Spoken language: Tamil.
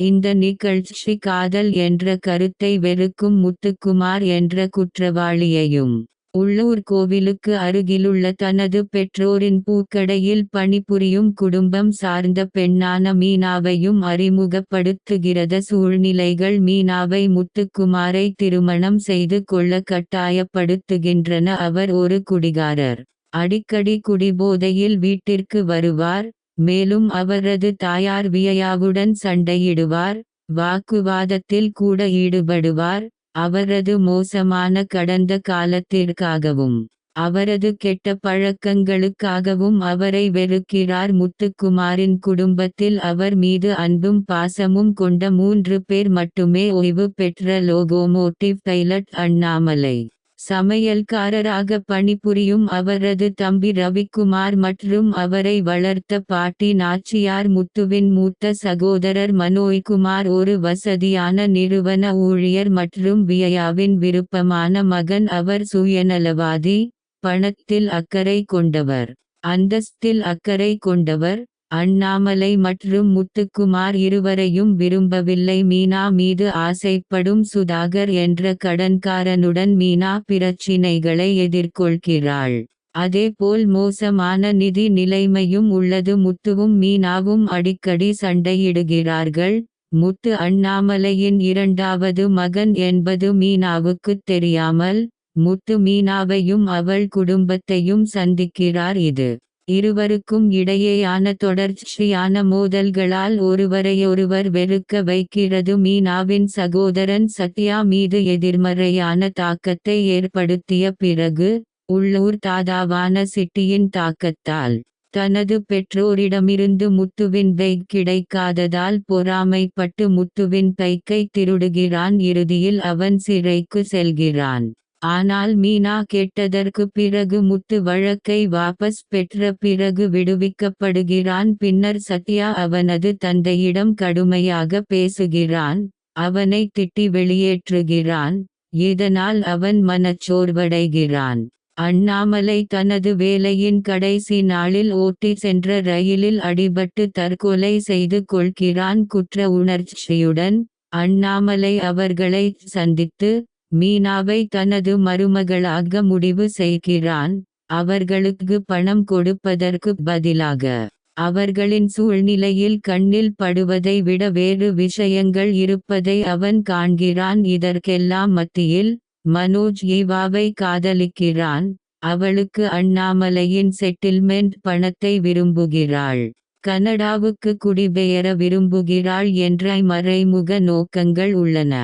இந்த நிகழ்ச்சி காதல் என்ற கருத்தை வெறுக்கும் முத்துக்குமார் என்ற குற்றவாளியையும் உள்ளூர் கோவிலுக்கு அருகிலுள்ள தனது பெற்றோரின் பூக்கடையில் பணிபுரியும் குடும்பம் சார்ந்த பெண்ணான மீனாவையும் அறிமுகப்படுத்துகிறது. சூழ்நிலைகள் மீனாவை முத்துக்குமாரை திருமணம் செய்து கொள்ள கட்டாயப்படுத்துகின்றன. அவர் ஒரு குடிகாரர். அடிக்கடி குடிபோதையில் வீட்டிற்கு வருவார். மேலும் அவரது தாயார் வியாவுடன் சண்டையிடுவார். வாக்குவாதத்தில் கூட ஈடுபடுவார். அவரது மோசமான கடந்த காலத்திற்காகவும் அவரது கெட்ட பழக்கங்களுக்காகவும் அவரை வெறுக்கிறார். முத்துக்குமாரின் குடும்பத்தில் அவர் மீது அன்பும் பாசமும் கொண்ட 3 பேர் மட்டுமே. ஓய்வு பெற்ற லோகோமோட்டிவ் பைலட் அண்ணாமலை, சமையல்காரராக பணிபுரியும் அவரது தம்பி ரவிக்குமார் மற்றும் அவரை வளர்த்த பாட்டி நாச்சியார். முத்துவின் மூத்த சகோதரர் மனோய்குமார் ஒரு வசதியான நிறுவன ஊழியர் மற்றும் வியாவின் விருப்பமான மகன். அவர் சுயநலவாதி, பணத்தில் அக்கறை கொண்டவர், அந்தஸ்தில் அக்கறை கொண்டவர். அண்ணாமலை மற்றும் முத்துக்குமார் இருவரையும் விரும்பவில்லை. மீனா மீது ஆசைப்படும் சுதாகர் என்ற கடன்காரனுடன் மீனா பிரச்சினைகளை எதிர்கொள்கிறாள். அதேபோல் மோசமான நிதி நிலைமையும் உள்ளது. முத்துவும் மீனாவும் அடிக்கடி சண்டையிடுகிறார்கள். முத்து அண்ணாமலையின் 2வது மகன் என்பது மீனாவுக்குத் தெரியாமல் முத்து மீனாவையும் அவள் குடும்பத்தையும் சந்திக்கிறார். இது இருவருக்கும் இடையேயான தொடர்ச்சியான மோதல்களால் ஒருவரையொருவர் வெறுக்க வைக்கிறது. மீனாவின் சகோதரன் சத்யா மீது எதிர்மறையான தாக்கத்தை ஏற்படுத்திய பிறகு உள்ளூர் தாதாவான சிட்டியின் தாக்கத்தால் தனது பெற்றோரிடமிருந்து முத்துவின் பைக் கிடைக்காததால் பொறாமைப்பட்டு முத்துவின் பைக்கை திருடுகிறான். இறுதியில் அவன் சிறைக்கு செல்கிறான். ஆனால் மீனா கேட்டதற்கு பிறகு முத்து வழக்கை வாபஸ் பெற்ற பிறகு விடுவிக்கப்படுகிறான். பின்னர் சத்யா அவனது தந்தையிடம் கடுமையாக பேசுகிறான். அவனை திட்டி வெளியேற்றுகிறான். இதனால் அவன் மனச்சோர்வடைகிறான். அண்ணாமலை தனது வேலையின் கடைசி நாளில் ஓட்டி சென்ற ரயிலில் அடிபட்டு தற்கொலை செய்து கொள்கிறான். குற்ற உணர்ச்சியுடன் அண்ணாமலை அவர்களை சந்தித்து மீனாவை தனது மருமகளாக முடிவு செய்கிறான். அவர்களுக்கு பணம் கொடுப்பதற்கு பதிலாக அவர்களின் சூழ்நிலையில் கண்ணில் படுவதை விட வேறு விஷயங்கள் இருப்பதை அவன் காண்கிறான். இதற்கெல்லாம் மத்தியில் மனோஜ் ஈவாவை காதலிக்கிறான். அவளுக்கு அண்ணாமலையின் செட்டில்மெண்ட் பணத்தை விரும்புகிறாள். கனடாவுக்கு குடிபெயர விரும்புகிறாள் என்ற மறைமுக நோக்கங்கள் உள்ளன.